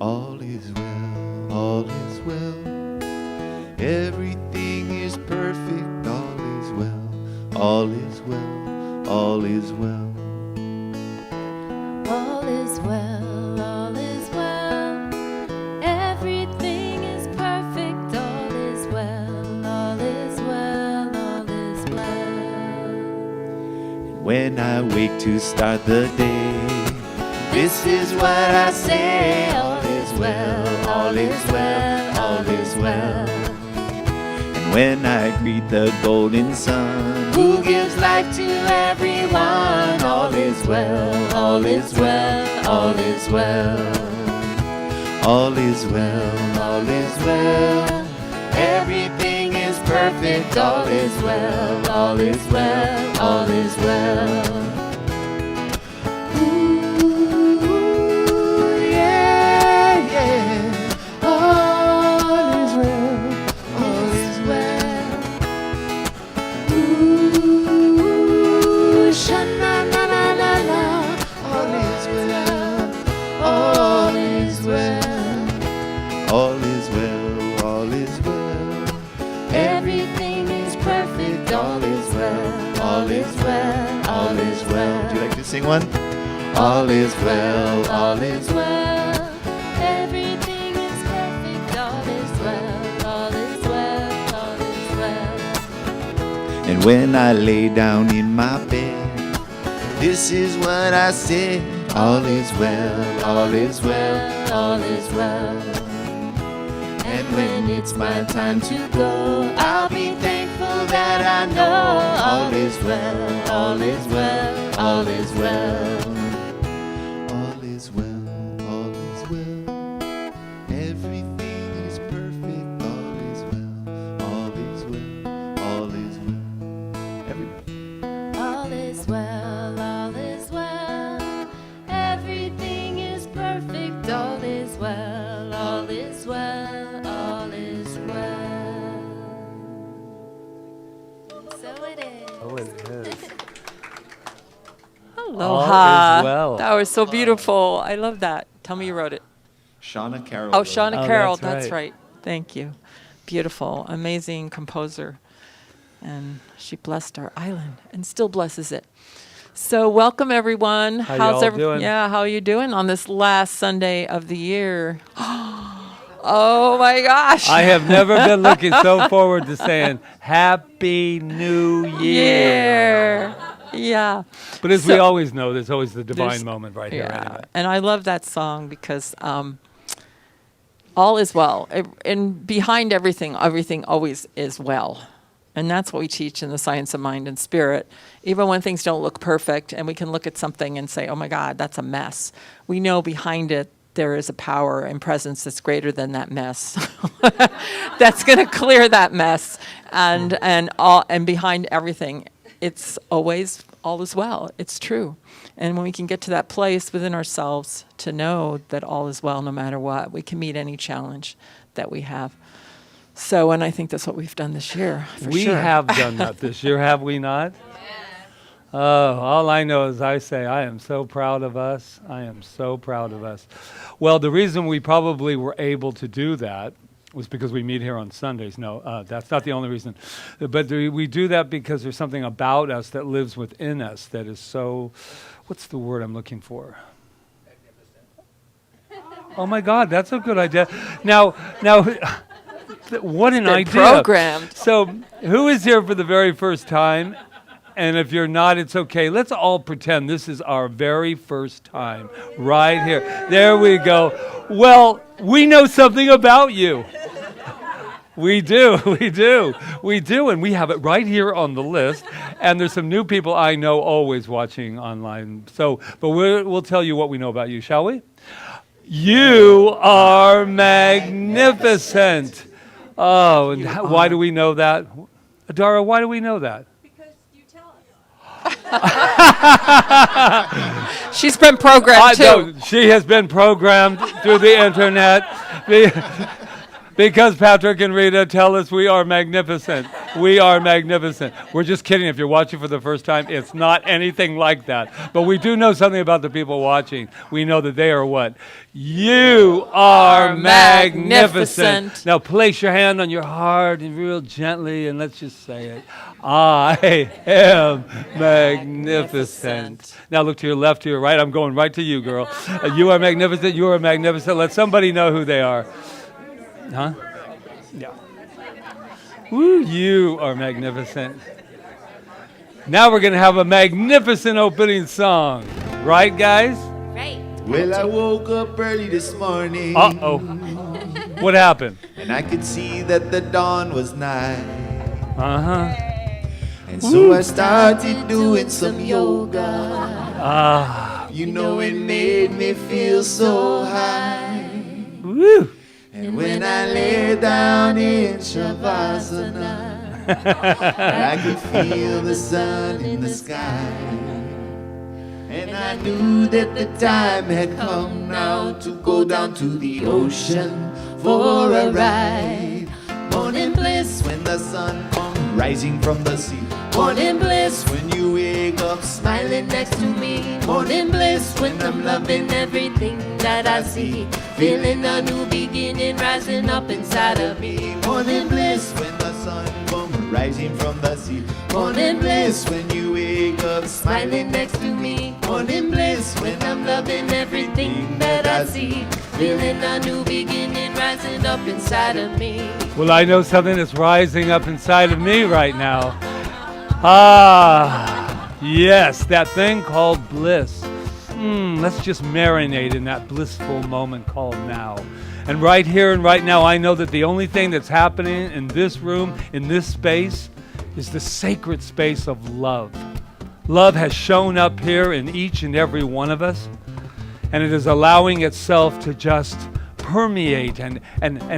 All is well, all is well. Everything is perfect, all is well. All is well, all is well. All is well, all is well. Everything is perfect, all is well, all is well, all is well. And when I wake to start the day, this is what I say. All is well, all is well, all is well. And when I greet the golden sun, who gives life to everyone, all is well, all is well, all is well. All is well, all is well. Everything is perfect, all is well, all is well, all is well. All is well, all is well. Everything is perfect, all is well, all is well, all is well. Would you like to sing one? All is well, all is well. Everything is perfect, all is well, all is well, all is well. And when I lay down in my bed, this is what I say. All is well, all is well, all is well. And when it's my time to go, I'll be thankful that I know all is well, all is well, all is well. All is well, all is well. Everything is perfect, all is well, all is well, all is well. Everybody. All is well, all is well. Everything is perfect, all is well, all is well, all is well. So it is. Oh, it is. Aloha. All is well. That was so beautiful. I love that. Tell me you wrote it. Shauna Carroll. Oh, Shauna Oh, Carroll. that's That's right. Thank you. Beautiful. Amazing composer. And she blessed our island and still blesses it. So welcome, everyone. How y'all doing? Yeah, how are you doing on this last Sunday of the year? Oh, my gosh. I have never been looking so forward to saying Happy New Year. Yeah. But as we So- always know, there's always the divine There's- moment right here. Yeah, Anyway. and I love that song because all is well. And behind everything always is well. And that's what we teach in the science of mind and spirit. Even when things don't look perfect and we can look at something and say, oh my God, that's a mess. We know behind it there is a power and presence that's greater than that mess. That's going to clear that mess. And behind everything, it's always all is well. It's true. And when we can get to that place within ourselves to know that all is well no matter what, we can meet any challenge that we have. So, and I think that's what we've done this year, for We sure. have done that this year, have we not? Oh, all I know is I say I am so proud of us. I am so proud of us. Well, the reason we probably were able to do that was because we meet here on Sundays. No, that's not the only reason. But we do that because there's something about us that lives within us that is so, what's the word I'm looking for? Oh my God, that's a good idea. Now, what an Been idea. programmed. So who is here for the very first time? And if you're not, it's okay. Let's all pretend this is our very first time right here. There we go. Well, we know something about you. We do. And we have it right here on the list. And there's some new people I know always watching online. So, but we'll tell you what we know about you, shall we? You are magnificent. Oh, and why do we know that? Adara, why do we know that? Because you tell us. She's been programmed too. No, she has been programmed through the internet because Patrick and Rita tell us we are magnificent. We are magnificent. We're just kidding. If you're watching for the first time, it's not anything like that. But we do know something about the people watching. We know that they are what? You are magnificent. Now place your hand on your heart and real gently, and let's just say it. I am magnificent. Now look to your left, to your right. I'm going right to you, girl. You are magnificent. You are magnificent. Let somebody know who they are. Huh? Yeah. Woo, you are magnificent. Now we're going to have a magnificent opening song. Right, guys? Right. Well, I woke up early this morning. Uh-oh. What happened? And I could see that the dawn was nigh. Uh-huh. And so I started doing some yoga. Ah. You know, it made me feel so high. Woo. And when I lay down in Shavasana, I could feel the sun in the sky. And I knew that the time had come now to go down to the ocean for a ride. Morning bliss when the sun comes rising from the sea. Morning bliss when you wake up smiling next to me. Morning bliss when I'm loving everything that I see. Feeling a new beginning rising up inside of me. Morning bliss when the sun comes rising from the sea. Morning bliss when you wake up smiling next to me. Morning bliss when I'm loving everything that I see. Feeling a new beginning rising up inside of me. Well, I know something that's rising up inside of me right now. Ah, yes, that thing called bliss. Let's just marinate in that blissful moment called now. And right here and right now, I know that the only thing that's happening in this room, in this space, is the sacred space of love. Love has shown up here in each and every one of us, and it is allowing itself to just permeate and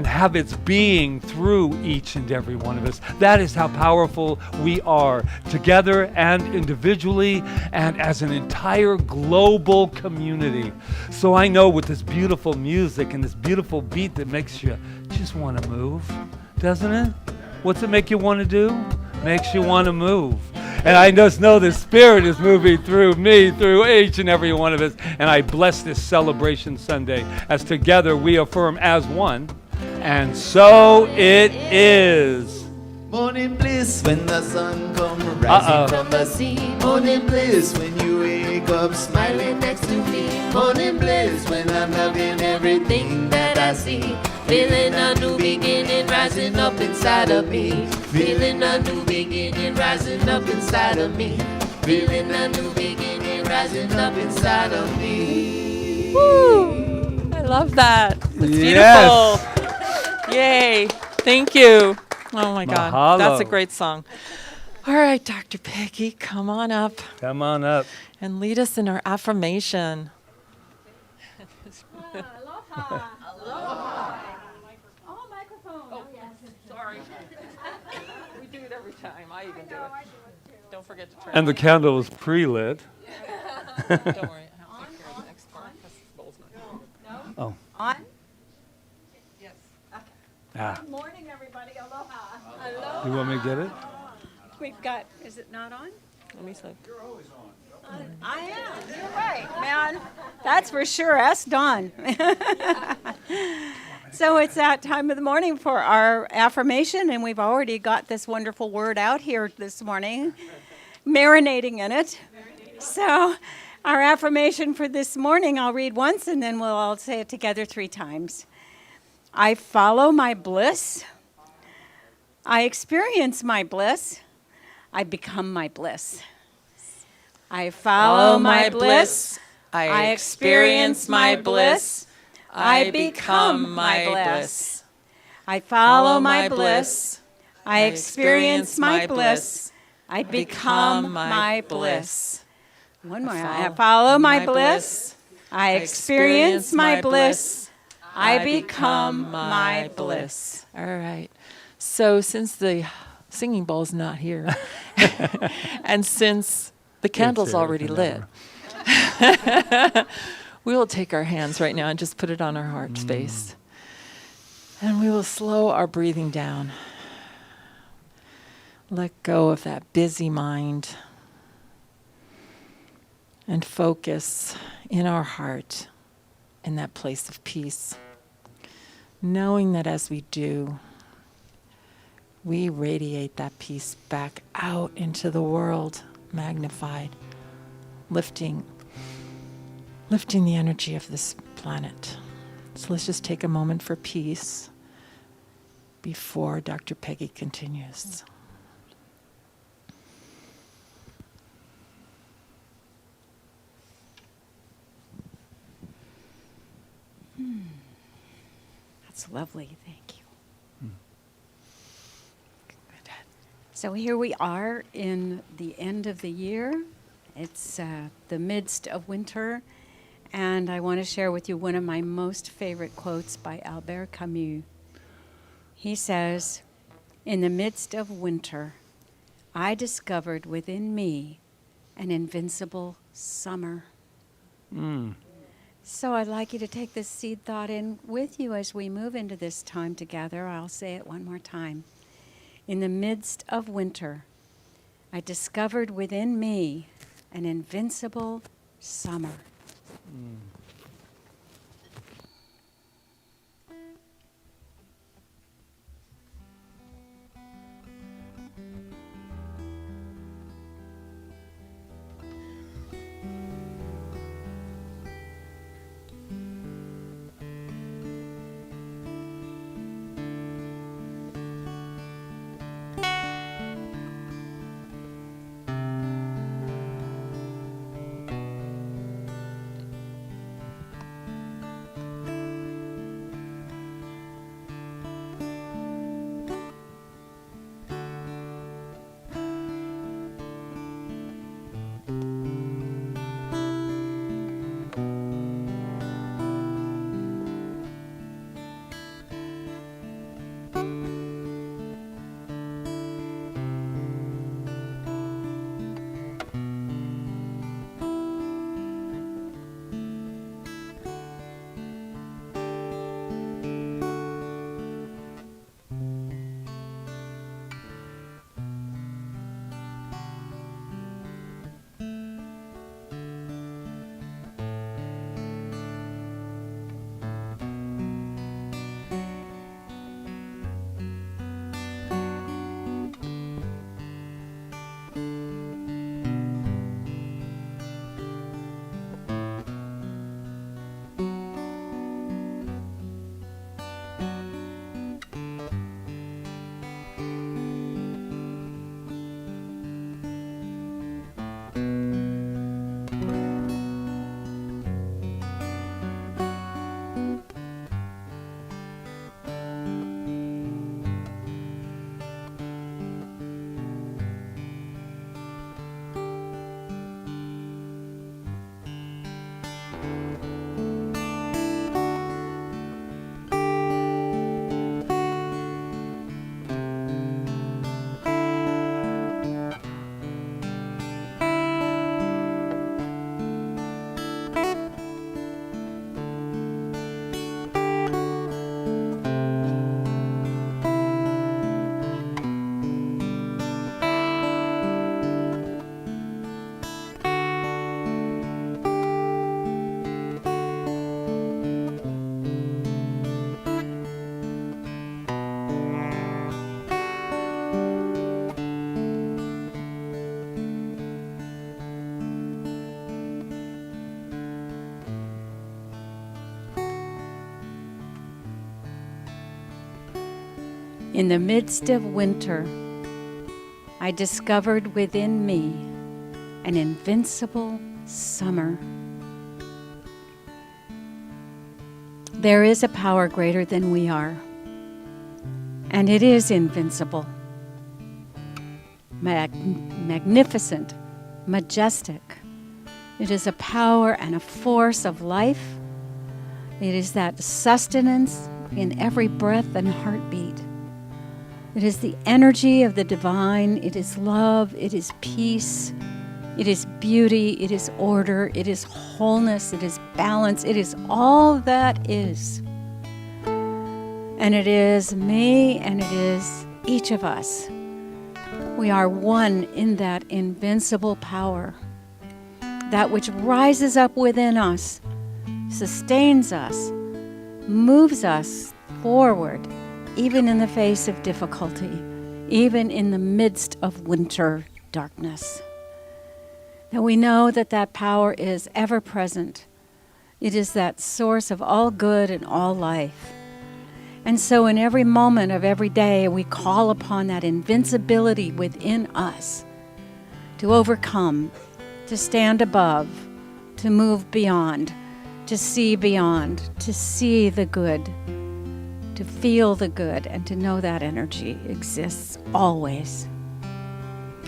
have its being through each and every one of us. That is how powerful we are, together and individually and as an entire global community. So I know with this beautiful music and this beautiful beat that makes you just want to move, doesn't it? What's it make you want to do? Makes you want to move. And I just know the Spirit is moving through me, through each and every one of us. And I bless this celebration Sunday as together we affirm as one. And so it is. Morning bliss when the sun comes rising from the sea. Morning bliss when you wake up smiling next to me. Morning bliss when I'm loving everything that I see. Feeling a new beginning rising up inside of me. Feeling a new beginning rising up inside of me. Feeling a new beginning rising up inside of me. Woo! I love that. It's Yes. beautiful. Yay. Thank you. Oh my God. Mahalo. That's a great song. All right, Dr. Peggy, come on up Come on up. and lead us in our affirmation. Aloha. Aloha. Oh, microphone. Oh, yes. Sorry. We do it every time. I even do it. I do it too. Don't forget to turn And the candle was pre-lit. Don't worry. I'll take care of the next part. This bowl's not No? Oh. On? Yes. Ah. Good morning, everybody. Aloha. Aloha. You want me to get it? We've got, is it not on? Let me see. I am. You're right, man. That's for sure. Ask Dawn. So it's that time of the morning for our affirmation, and we've already got this wonderful word out here this morning, marinating in it. So our affirmation for this morning, I'll read once, and then we'll all say it together 3 times. I follow my bliss. I experience my bliss. I become my bliss. I follow my bliss. I experience my bliss. I become my bliss. I follow my bliss. I experience my bliss. I become my bliss. One more. I follow my bliss. I experience my bliss. I become my bliss. All right. So since the singing bowl's not here, and since the candle's already lit, we will take our hands right now and just put it on our heart space. And we will slow our breathing down. Let go of that busy mind and focus in our heart in that place of peace. Knowing that as we do, we radiate that peace back out into the world, magnified, lifting the energy of this planet. So let's just take a moment for peace before Dr. Peggy continues. That's lovely. Thank you. So here we are in the end of the year. It's the midst of winter. And I want to share with you one of my most favorite quotes by Albert Camus. He says, "In the midst of winter, I discovered within me an invincible summer." So I'd like you to take this seed thought in with you as we move into this time together. I'll say it one more time. In the midst of winter, I discovered within me an invincible summer. In the midst of winter, I discovered within me an invincible summer. There is a power greater than we are, and it is invincible, magnificent, majestic. It is a power and a force of life. It is that sustenance in every breath and heartbeat. It is the energy of the divine. It is love. It is peace. It is beauty. It is order. It is wholeness. It is balance. It is all that is. And it is me and it is each of us. We are one in that invincible power, that which rises up within us, sustains us, moves us forward, even in the face of difficulty, even in the midst of winter darkness. That we know that that power is ever present. It is that source of all good and all life. And so in every moment of every day, we call upon that invincibility within us to overcome, to stand above, to move beyond, to see beyond, to see the good, to feel the good, and to know that energy exists always.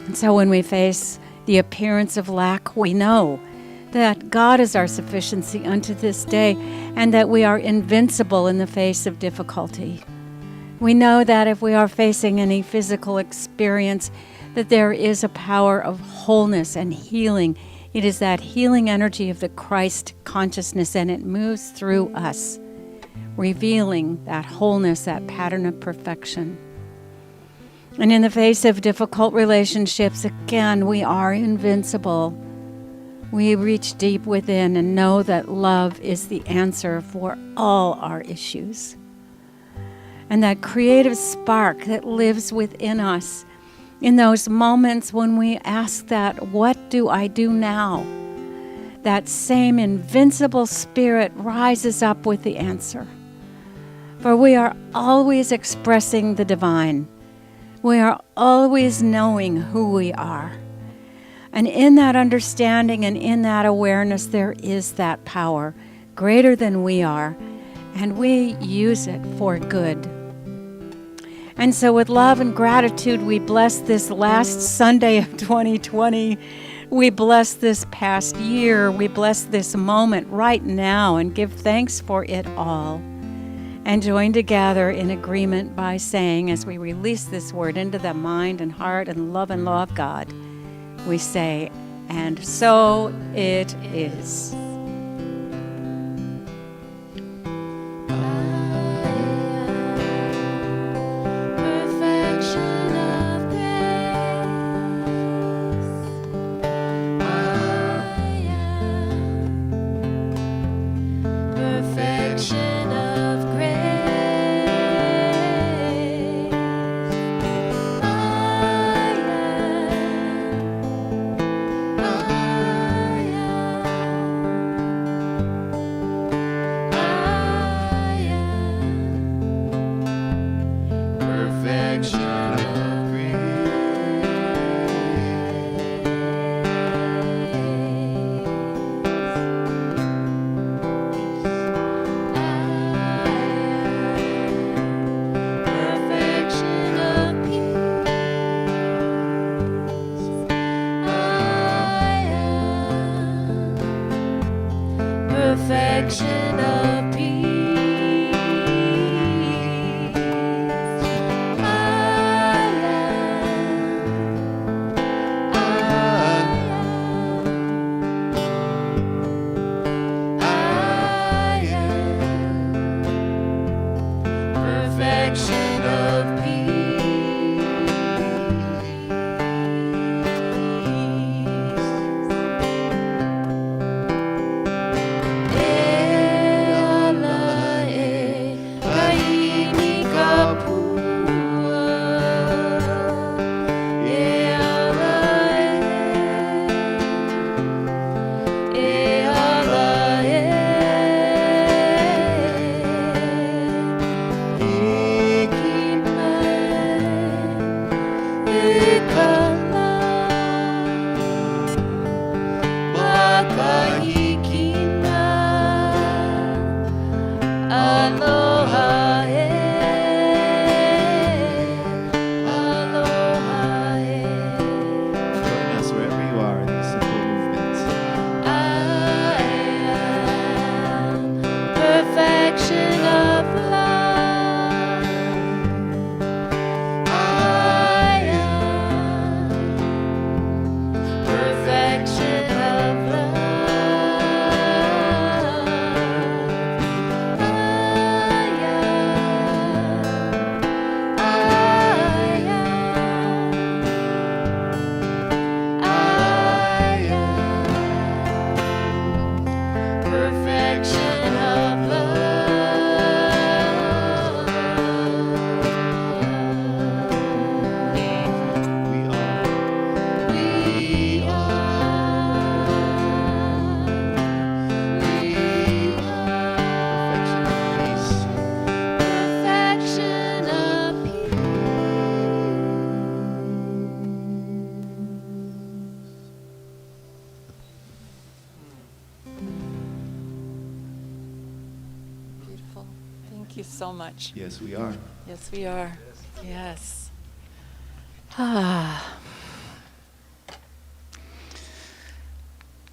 And so when we face the appearance of lack, we know that God is our sufficiency unto this day, and that we are invincible in the face of difficulty. We know that if we are facing any physical experience, that there is a power of wholeness and healing. It is that healing energy of the Christ consciousness, and it moves through us, revealing that wholeness, that pattern of perfection. And in the face of difficult relationships, again, we are invincible. We reach deep within and know that love is the answer for all our issues. And that creative spark that lives within us in those moments when we ask that, what do I do now? That same invincible spirit rises up with the answer. For we are always expressing the divine. We are always knowing who we are. And in that understanding and in that awareness, there is that power greater than we are, and we use it for good. And so with love and gratitude, we bless this last Sunday of 2020. We bless this past year. We bless this moment right now and give thanks for it all. And join together in agreement by saying, as we release this word into the mind and heart and law of God, we say, and so it is. Perfection of grace. I am perfection of grace. Perfection of peace. I am perfection of peace. Perfection of love. Thank you so much. Yes, we are. Yes, we are. Yes. Ah.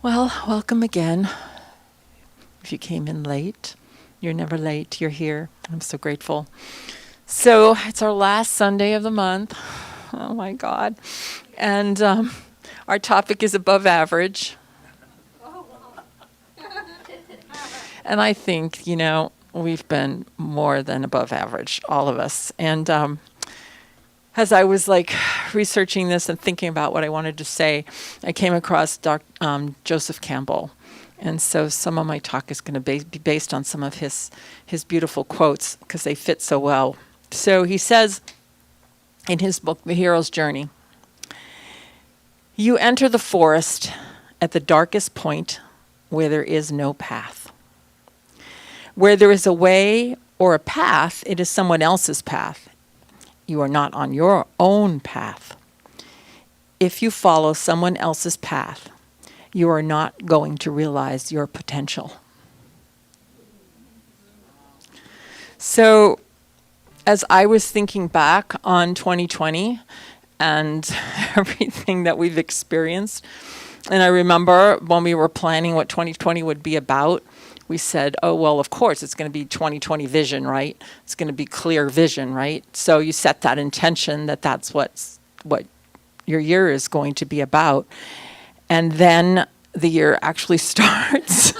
Well, welcome again. If you came in late, you're never late. You're here. I'm so grateful. So it's our last Sunday of the month. Oh my God. And our topic is above average. And I think, we've been more than above average, all of us. And as I was researching this and thinking about what I wanted to say, I came across Joseph Campbell. And so some of my talk is going to be based on some of his beautiful quotes because they fit so well. So he says in his book, The Hero's Journey, "You enter the forest at the darkest point where there is no path. Where there is a way or a path, it is someone else's path. You are not on your own path. If you follow someone else's path, you are not going to realize your potential." So, as I was thinking back on 2020 and everything that we've experienced, and I remember when we were planning what 2020 would be about, we said, oh, well, of course, it's going to be 2020 vision, right? It's going to be clear vision, right? So you set that intention that that's what your year is going to be about. And then the year actually starts.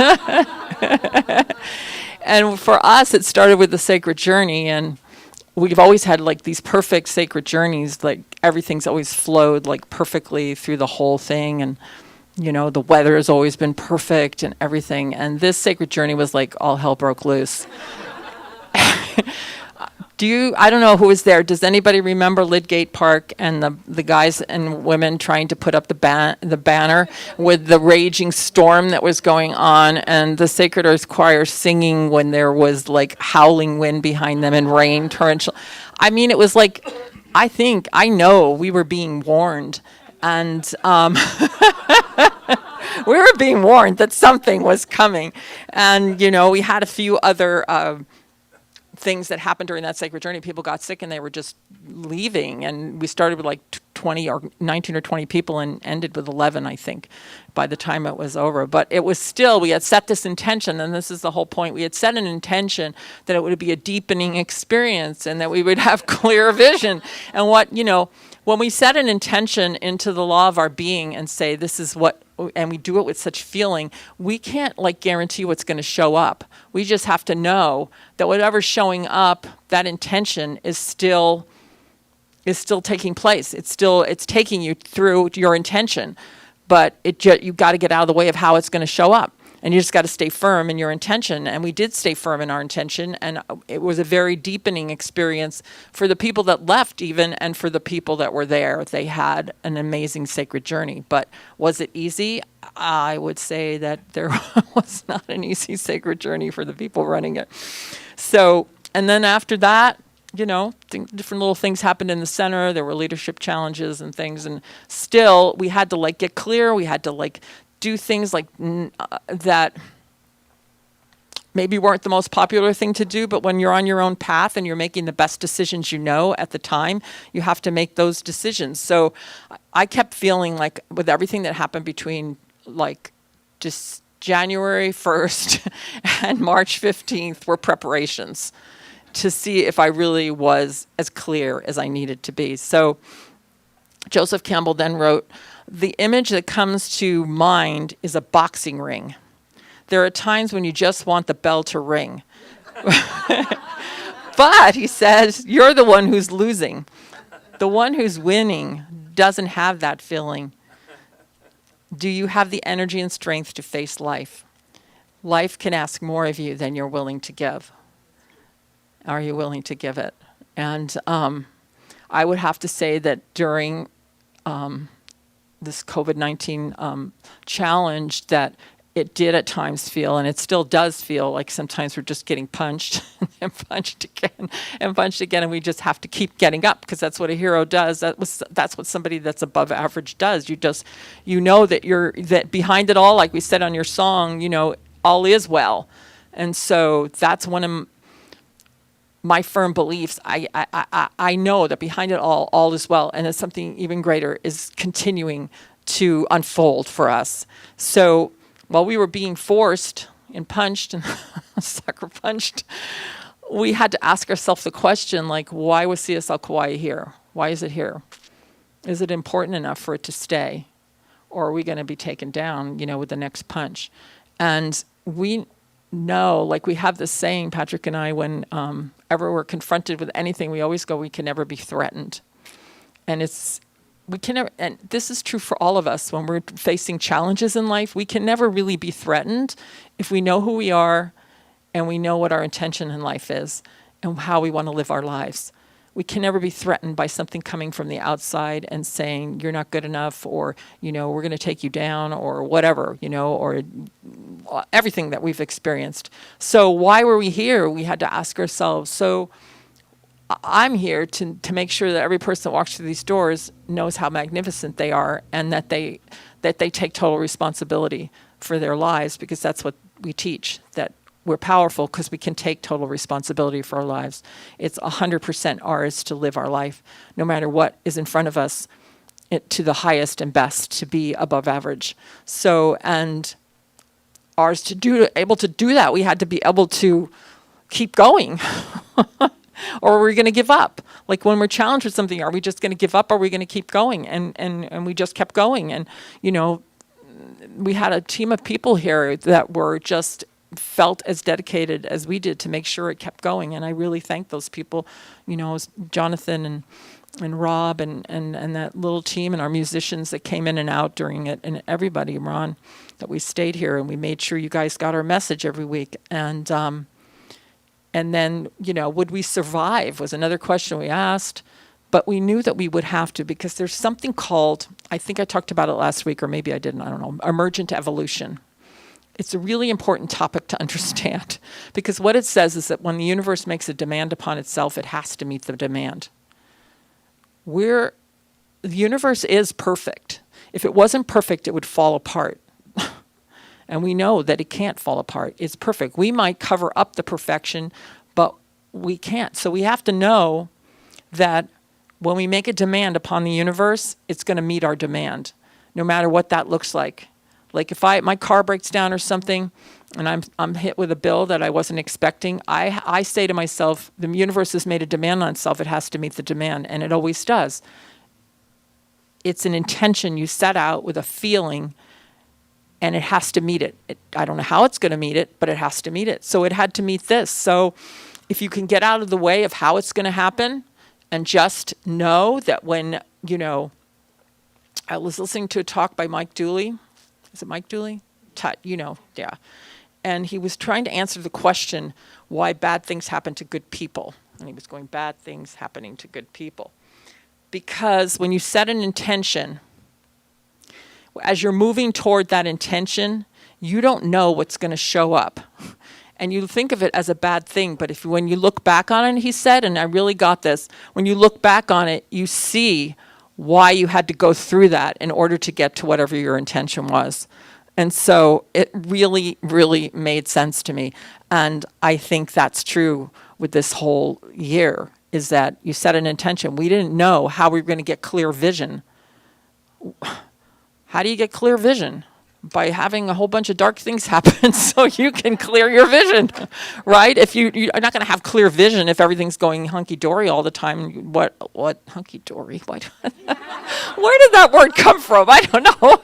And for us, it started with the sacred journey. And we've always had these perfect sacred journeys. Everything's always flowed perfectly through the whole thing. And the weather has always been perfect and everything. And this sacred journey was all hell broke loose. I don't know who was there. Does anybody remember Lidgate Park and the guys and women trying to put up the banner with the raging storm that was going on and the Sacred Earth Choir singing when there was howling wind behind them and rain torrential? I mean, it was I know we were being warned. And we were being warned that something was coming. And, we had a few other things that happened during that sacred journey. People got sick and they were just leaving. And we started with 20 or 19 or 20 people and ended with 11, I think, by the time it was over. But it was still, we had set this intention, and this is the whole point. We had set an intention that it would be a deepening experience and that we would have clear vision. And when we set an intention into the law of our being and say this is what, and we do it with such feeling, we can't guarantee what's going to show up. We just have to know that whatever's showing up, that intention is still taking place. It's taking you through your intention, but you've got to get out of the way of how it's going to show up. And you just got to stay firm in your intention. And we did stay firm in our intention. And it was a very deepening experience for the people that left even, and for the people that were there. They had an amazing sacred journey. But was it easy? I would say that there was not an easy sacred journey for the people running it. So, and then after that, different little things happened in the center. There were leadership challenges and things. And still, we had to get clear. We had to do things that maybe weren't the most popular thing to do, but when you're on your own path and you're making the best decisions at the time, you have to make those decisions. So I kept feeling with everything that happened between just January 1st and March 15th were preparations to see if I really was as clear as I needed to be. So Joseph Campbell then wrote, "The image that comes to mind is a boxing ring. There are times when you just want the bell to ring." But, he says, you're the one who's losing. The one who's winning doesn't have that feeling. Do you have the energy and strength to face life? Life can ask more of you than you're willing to give. Are you willing to give it? And I would have to say that during this COVID-19 challenge, that it did at times feel, and it still does feel like sometimes we're just getting punched and punched again and punched again, and we just have to keep getting up, because that's what a hero does. That's what somebody that's above average does. You know that behind it all, like we said on your song, all is well. And so that's one of my firm beliefs, I know that behind it all is well, and that something even greater is continuing to unfold for us. So while we were being forced and punched and sucker punched, we had to ask ourselves the question, like, why was CSL Kauai here? Why is it here? Is it important enough for it to stay? Or are we going to be taken down, with the next punch? And we know, like we have this saying, Patrick and I, when ever we're confronted with anything, we always go, we can never be threatened. And we can never, and this is true for all of us when we're facing challenges in life, we can never really be threatened if we know who we are and we know what our intention in life is and how we want to live our lives. We can never be threatened by something coming from the outside and saying, you're not good enough, or, we're going to take you down, or whatever, or everything that we've experienced. So why were we here? We had to ask ourselves. So I'm here to make sure that every person that walks through these doors knows how magnificent they are, and that they take total responsibility for their lives, because that's what we teach, that we're powerful because we can take total responsibility for our lives. It's 100% ours to live our life, no matter what is in front of us, to the highest and best, to be above average. So, and ours able to do that, we had to be able to keep going. Or are we going to give up? Like when we're challenged with something, are we just going to give up, or are we going to keep going? And we just kept going. And, we had a team of people here that were just felt as dedicated as we did to make sure it kept going. And I really thank those people, Jonathan and Rob and that little team, and our musicians that came in and out during it, and everybody, Ron, that we stayed here and we made sure you guys got our message every week. And then, would we survive was another question we asked. But we knew that we would have to, because there's something called, I think I talked about it last week, or maybe I didn't, I don't know, emergent evolution. It's a really important topic to understand, because what it says is that when the universe makes a demand upon itself, it has to meet the demand. The universe is perfect. If it wasn't perfect, it would fall apart. And we know that it can't fall apart. It's perfect. We might cover up the perfection, but we can't. So we have to know that when we make a demand upon the universe, it's going to meet our demand, no matter what that looks like. Like if my car breaks down or something, and I'm hit with a bill that I wasn't expecting, I say to myself, the universe has made a demand on itself. It has to meet the demand, and it always does. It's an intention you set out with a feeling, and it has to meet it. I don't know how it's going to meet it, but it has to meet it. So it had to meet this. So if you can get out of the way of how it's going to happen, and just know that when, I was listening to a talk by Mike Dooley. Is it Mike Dooley? Yeah. And he was trying to answer the question, why bad things happen to good people. And he was going, bad things happening to good people. Because when you set an intention, as you're moving toward that intention, you don't know what's going to show up. And you think of it as a bad thing, but when you look back on it, he said, and I really got this, when you look back on it, you see why you had to go through that in order to get to whatever your intention was. And so it really, really made sense to me. And I think that's true with this whole year, is that you set an intention. We didn't know how we were going to get clear vision. How do you get clear vision? By having a whole bunch of dark things happen so you can clear your vision, right? If you're not going to have clear vision if everything's going hunky-dory all the time. What hunky-dory? Where did that word come from? I don't know.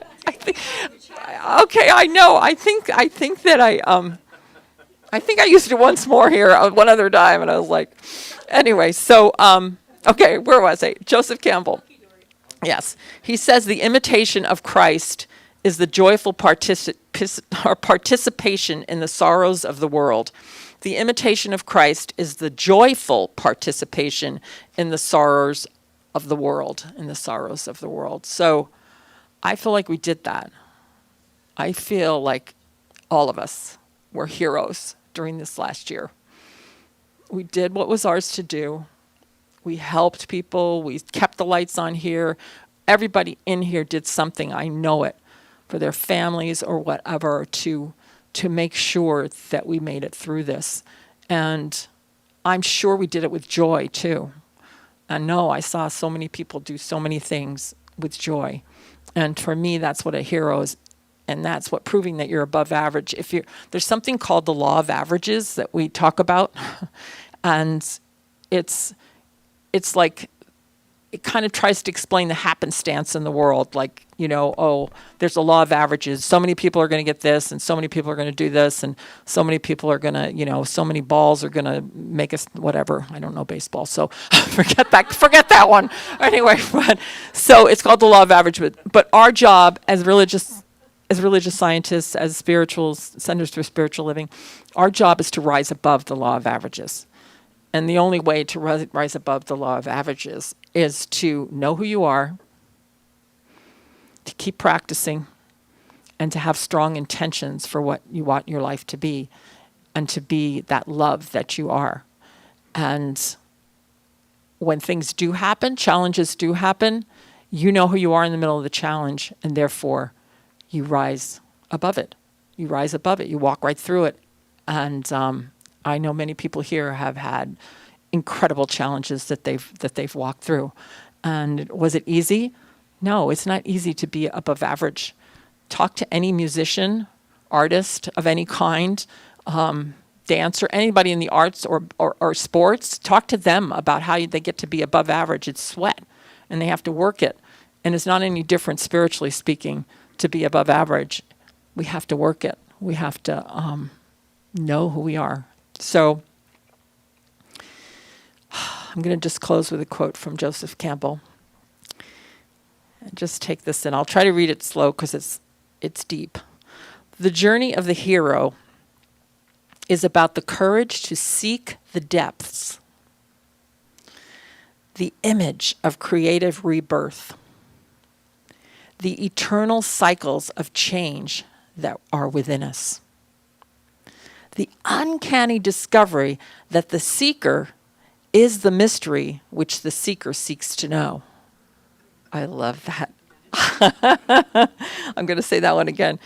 Okay, I know. I think that I think I used it once more here one other time, and I was like, anyway. So okay, where was I? Joseph Campbell. Yes, he says the imitation of Christ is the joyful participation in the sorrows of the world. The imitation of Christ is the joyful participation in the sorrows of the world, So I feel like we did that. I feel like all of us were heroes during this last year. We did what was ours to do. We helped people. We kept the lights on here. Everybody in here did something, I know it, for their families or whatever, to make sure that we made it through this. And I'm sure we did it with joy too. And no, I saw so many people do so many things with joy. And for me, that's what a hero is. And that's what proving that you're above average. There's something called the law of averages that we talk about. And it's like, it kind of tries to explain the happenstance in the world. Like, there's a law of averages. So many people are going to get this, and so many people are going to do this, and so many people are going to, so many balls are going to make us whatever. I don't know baseball, so forget that one. Anyway, so it's called the law of averages. But our job as religious scientists, as spirituals, centers for spiritual living, our job is to rise above the law of averages. And the only way to rise above the law of averages is to know who you are, to keep practicing, and to have strong intentions for what you want your life to be, and to be that love that you are. And when things do happen, challenges do happen, you know who you are in the middle of the challenge, and therefore you rise above it. You rise above it. You walk right through it. And I know many people here have had incredible challenges that they've walked through. And was it easy? No, it's not easy to be above average. Talk to any musician, artist of any kind, dancer, anybody in the arts or sports. Talk to them about how they get to be above average. It's sweat, and they have to work it. And it's not any different, spiritually speaking, to be above average. We have to work it. We have to know who we are. So I'm going to just close with a quote from Joseph Campbell. And just take this in. I'll try to read it slow because it's deep. The journey of the hero is about the courage to seek the depths, the image of creative rebirth, the eternal cycles of change that are within us, the uncanny discovery that the seeker is the mystery which the seeker seeks to know. I love that. I'm going to say that one again.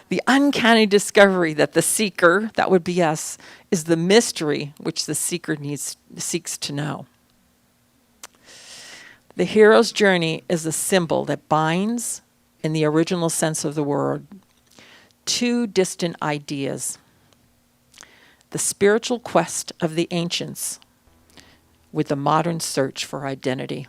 The uncanny discovery that the seeker, that would be us, is the mystery which the seeker seeks to know. The hero's journey is a symbol that binds, in the original sense of the word, two distant ideas. The spiritual quest of the ancients with the modern search for identity.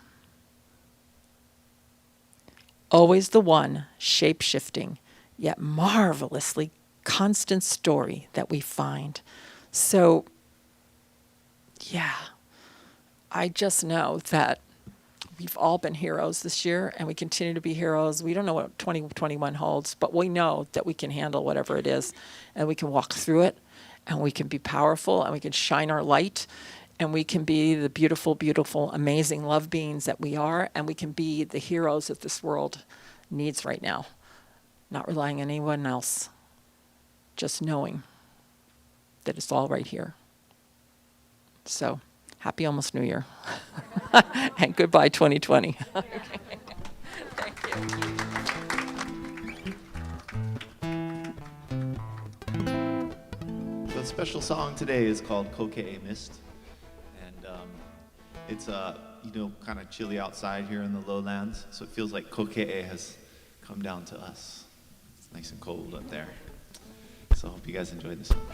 Always the one shape-shifting, yet marvelously constant story that we find. So, yeah, I just know that we've all been heroes this year, and we continue to be heroes. We don't know what 2021 holds, but we know that we can handle whatever it is, and we can walk through it, and we can be powerful, and we can shine our light, and we can be the beautiful, beautiful, amazing love beings that we are, and we can be the heroes that this world needs right now. Not relying on anyone else, just knowing that it's all right here. So, happy almost New Year. And goodbye 2020. Thank you. The special song today is called Kaua'i Mist. And it's kind of chilly outside here in the lowlands. So it feels like Kaua'i has come down to us. It's nice and cold up there. So I hope you guys enjoy this song.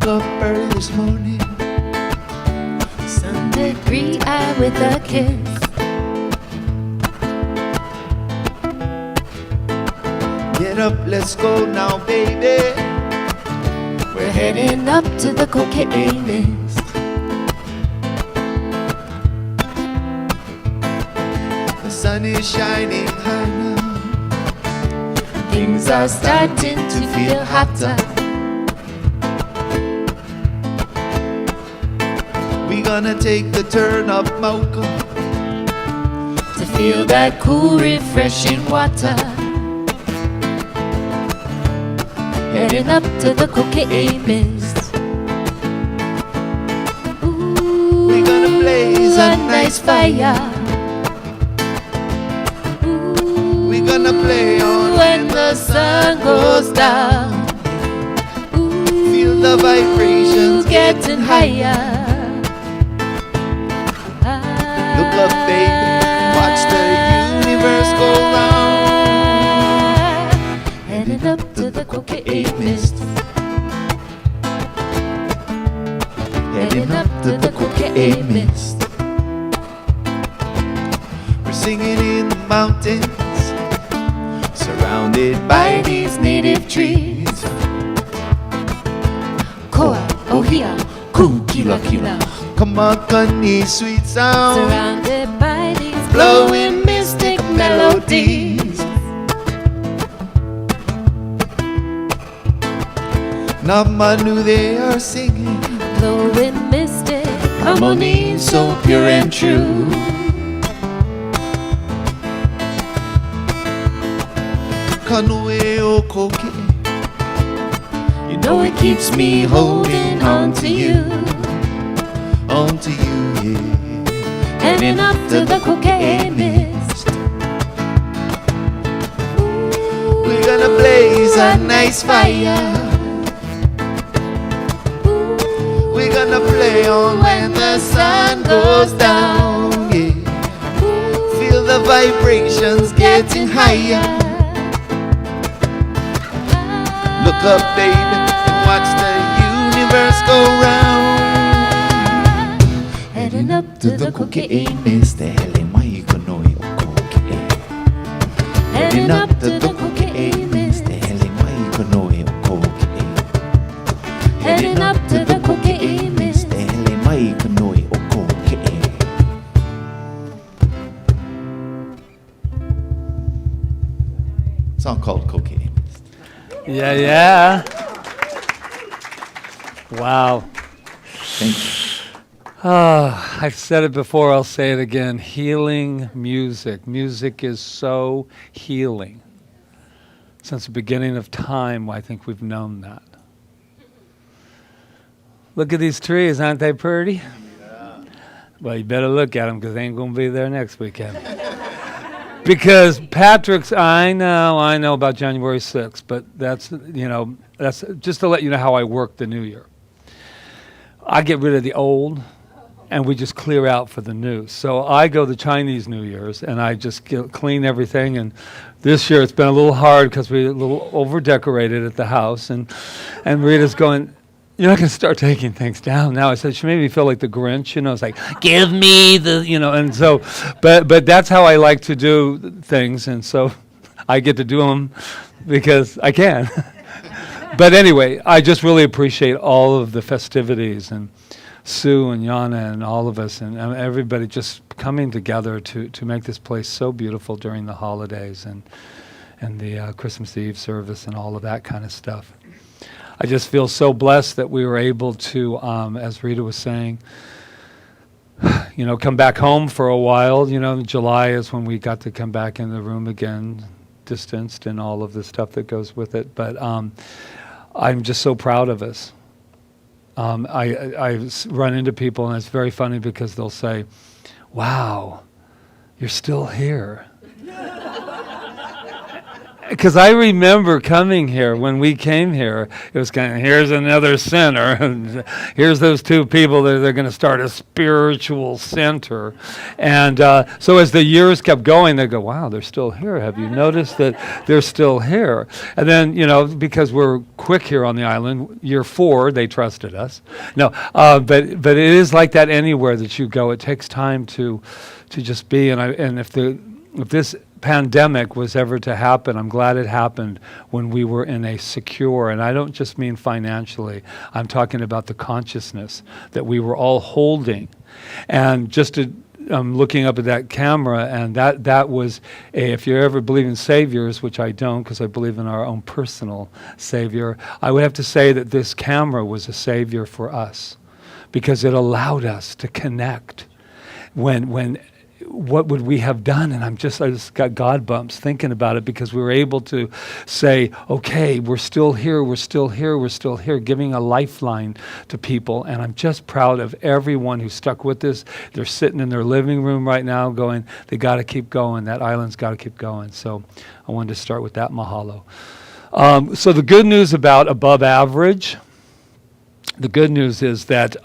Up early this morning, Sun did greet I with a kiss. get up, let's go now, baby. We're heading up to the Kaua'i Mist. The sun is shining high now. Things are starting to feel hotter. We gonna take the turn up Mocha To feel that cool, refreshing water. Heading up to the Kaua'i Mist. We gonna blaze a nice fire. Ooh, gonna play on when the sun goes down. Feel the vibrations Getting higher. Look up, baby, watch the universe go round. Heading up to the Kauai mist. Heading up to the Kauai mist. We're singing in the mountains, surrounded by these native trees. Koa, ohia, ku, kila, kila. Come on, honey, sweet sound, Surrounded by these blowing mystic melodies. Namanu they are singing, blowing mystic harmony so pure and true. Kanoe o koke, you know it keeps me holding on to you, yeah. Heading up to the Kauai mist. We're gonna blaze a nice fire. We're gonna play on when the sun goes down, yeah. Feel the vibrations getting higher. Look up, baby, and watch the universe go round. Heading up to the Kauai mist. Heading up to the Kauai mist. Heading up to the Kauai mist. Song called Cocaine. Yeah, yeah. Wow. Thank you. I've said it before, I'll say it again. Healing music. Music is so healing. Since the beginning of time, I think we've known that. Look at these trees, aren't they pretty? Yeah. Well, you better look at them because they ain't going to be there next weekend. Because Patrick's, I know about January 6th, but that's just to let you know how I work the new year. I get rid of the old, and we just clear out for the new. So I go the Chinese New Year's, and I just clean everything. And this year it's been a little hard because we're a little over-decorated at the house. And Rita's going, you're not going to start taking things down now. I said, she made me feel like the Grinch. It's like, give me the, And so, but that's how I like to do things. And so I get to do them because I can. But anyway, I just really appreciate all of the festivities and Sue and Yana and all of us and everybody just coming together to make this place so beautiful during the holidays and the Christmas Eve service and all of that kind of stuff. I just feel so blessed that we were able to, as Rita was saying, come back home for a while. July is when we got to come back in the room again, distanced and all of the stuff that goes with it. But I'm just so proud of us. I run into people, and it's very funny because they'll say, wow, you're still here. Because I remember coming here, when we came here, it was kind of, here's another center, and here's those two people that they're going to start a spiritual center. And so as the years kept going, they go, wow, they're still here. Have you noticed that they're still here? And then, because we're quick here on the island, year 4, they trusted us. No, but it is like that anywhere that you go. It takes time to just be. And if this pandemic was ever to happen, I'm glad it happened when we were in a secure, and I don't just mean financially, I'm talking about the consciousness that we were all holding. And just I'm looking up at that camera, and that was, if you ever believe in saviors, which I don't because I believe in our own personal savior, I would have to say that this camera was a savior for us because it allowed us to connect when what would we have done? And I just got God bumps thinking about it, because we were able to say, okay, we're still here, giving a lifeline to people. And I'm just proud of everyone who stuck with this. They're sitting in their living room right now going, they got to keep going. That island's got to keep going. So I wanted to start with that mahalo. So the good news about above average, the good news is that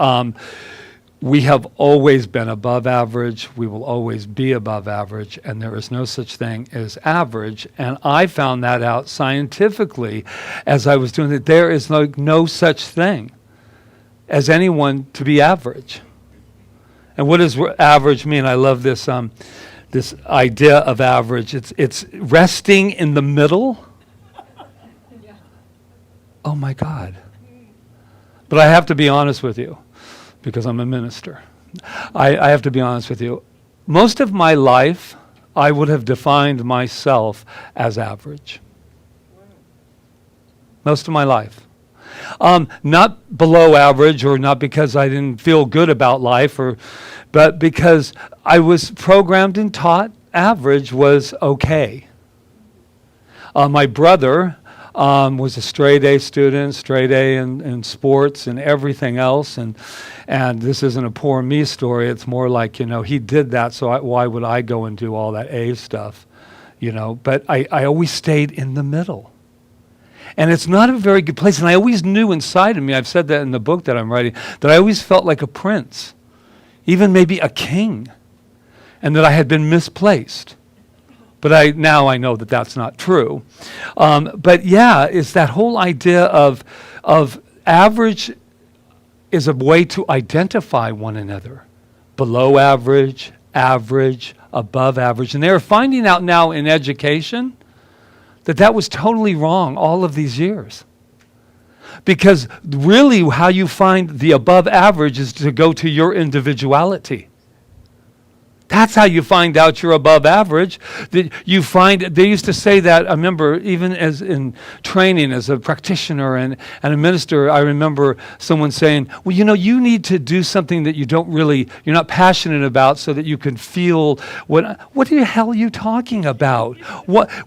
we have always been above average. We will always be above average, and there is no such thing as average. And I found that out scientifically as I was doing it. There is no such thing as anyone to be average. And what does average mean? I love this this idea of average. It's resting in the middle. Oh my God. But I have to be honest with you, because I'm a minister. I have to be honest with you. Most of my life, I would have defined myself as average. Most of my life. Not below average, or not because I didn't feel good about life, but because I was programmed and taught average was okay. My brother was a straight A student, straight A in sports and everything else. And this isn't a poor me story. It's more like, he did that, so why would I go and do all that A stuff? But I always stayed in the middle. And it's not a very good place. And I always knew inside of me, I've said that in the book that I'm writing, that I always felt like a prince, even maybe a king, and that I had been misplaced. But now I know that that's not true. But yeah, it's that whole idea of average is a way to identify one another. Below average, average, above average. And they're finding out now in education that was totally wrong all of these years. Because really how you find the above average is to go to your individuality. That's how you find out you're above average. That you find, they used to say that, I remember even as in training as a practitioner and a minister, I remember someone saying, well, you need to do something that you're not passionate about, so that you can feel what the hell are you talking about?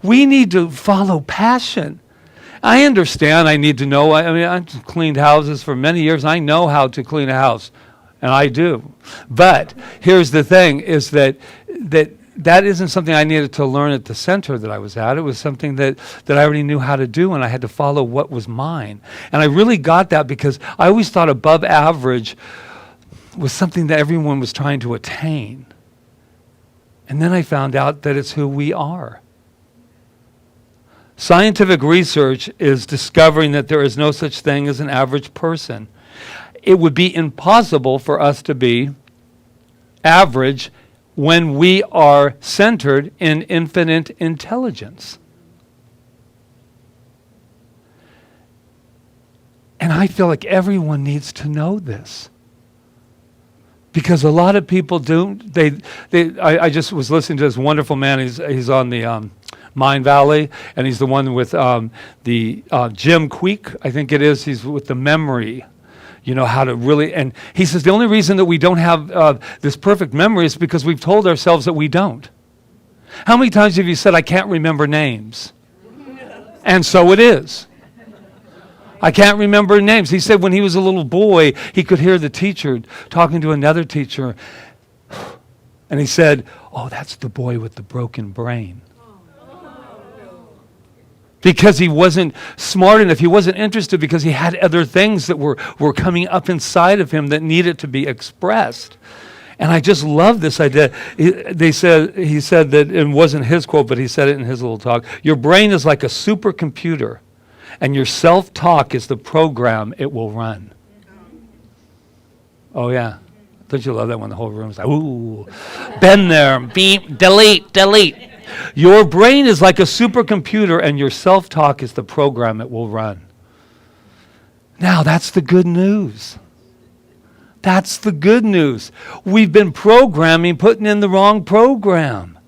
We need to follow passion. I understand, I need to know, I've cleaned houses for many years. I know how to clean a house. And I do. But here's the thing, is that isn't something I needed to learn at the center that I was at. It was something that I already knew how to do, and I had to follow what was mine. And I really got that because I always thought above average was something that everyone was trying to attain. And then I found out that it's who we are. Scientific research is discovering that there is no such thing as an average person. It would be impossible for us to be average when we are centered in infinite intelligence. And I feel like everyone needs to know this. Because a lot of people do. I just was listening to this wonderful man. He's on the Mind Valley, and he's the one with the Jim Queek, I think it is. He's with the memory. How to really, and he says the only reason that we don't have this perfect memory is because we've told ourselves that we don't. How many times have you said, I can't remember names? And so it is. I can't remember names. He said when he was a little boy, he could hear the teacher talking to another teacher. And he said, oh, that's the boy with the broken brain. Because he wasn't smart enough, he wasn't interested, because he had other things that were coming up inside of him that needed to be expressed. And I just love this idea. He said that, it wasn't his quote, but he said it in his little talk, your brain is like a supercomputer, and your self-talk is the program it will run. Oh yeah. Don't you love that when the whole room's like, ooh, been there, beep, delete. Your brain is like a supercomputer, and your self-talk is the program it will run. Now, that's the good news. That's the good news. We've been putting in the wrong program.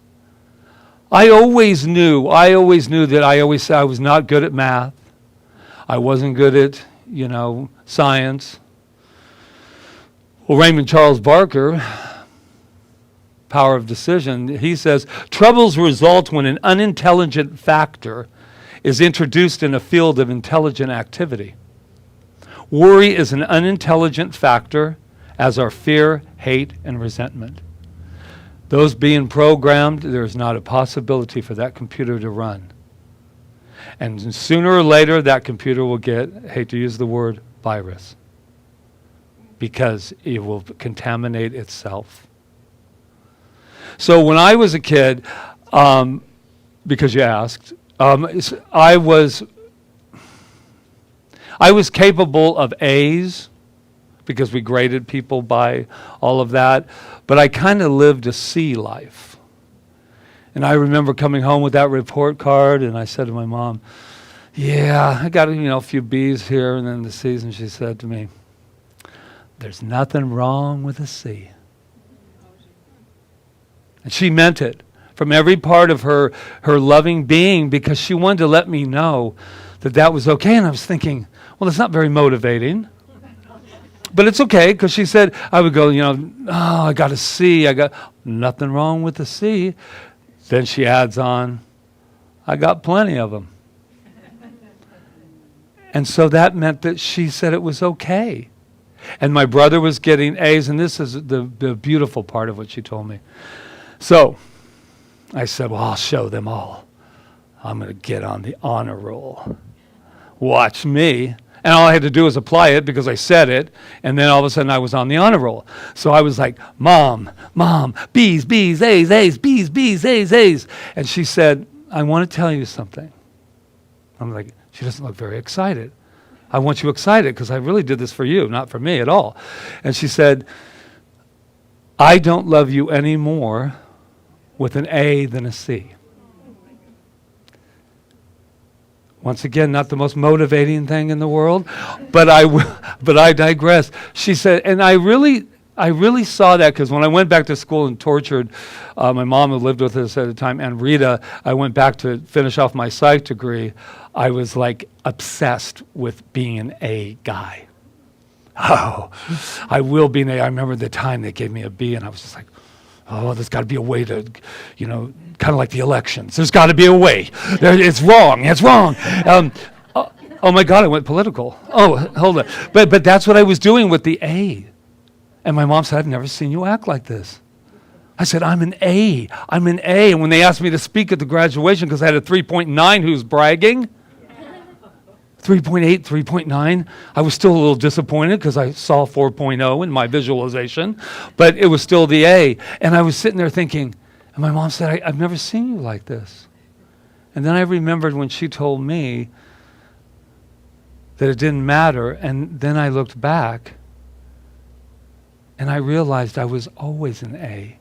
I always knew that I was not good at math. I wasn't good at, science. Well, Raymond Charles Barker, Power of Decision, he says, troubles result when an unintelligent factor is introduced in a field of intelligent activity. Worry is an unintelligent factor, as are fear, hate, and resentment. Those being programmed, there's not a possibility for that computer to run. And sooner or later, that computer will get, I hate to use the word, virus, because it will contaminate itself. So when I was a kid, because you asked, I was capable of A's, because we graded people by all of that, but I kind of lived a C life. And I remember coming home with that report card, and I said to my mom, yeah, I got a few B's here and then the C's, and she said to me, there's nothing wrong with a C. And she meant it from every part of her loving being, because she wanted to let me know that that was okay. And I was thinking, well, it's not very motivating. But it's okay, because she said, I would go, I got a C. I got nothing wrong with a C. Then she adds on, I got plenty of them. And so that meant that she said it was okay. And my brother was getting A's, and this is the beautiful part of what she told me. So I said, well, I'll show them all. I'm going to get on the honor roll. Watch me. And all I had to do was apply it, because I said it, and then all of a sudden I was on the honor roll. So I was like, Mom, B's, B's, A's, A's, B's, B's, A's, A's. And she said, I want to tell you something. I'm like, she doesn't look very excited. I want you excited, because I really did this for you, not for me at all. And she said, I don't love you any more with an A than a C. Once again, not the most motivating thing in the world, but I digress. She said, and I really saw that, because when I went back to school and tortured my mom, who lived with us at the time, and Rita, I went back to finish off my psych degree. I was like obsessed with being an A guy. Oh, I will be an A. I remember the time they gave me a B, and I was just like, oh, there's got to be a way to, kind of like the elections. There's got to be a way. It's wrong. It's wrong. Oh my God, I went political. Oh, hold on. But that's what I was doing with the A. And my mom said, I've never seen you act like this. I said, I'm an A. I'm an A. And when they asked me to speak at the graduation, because I had a 3.9, who's bragging? 3.8, 3.9. I was still a little disappointed, because I saw 4.0 in my visualization, but it was still the A. And I was sitting there thinking, and my mom said, I've never seen you like this. And then I remembered when she told me that it didn't matter, and then I looked back, and I realized I was always an A.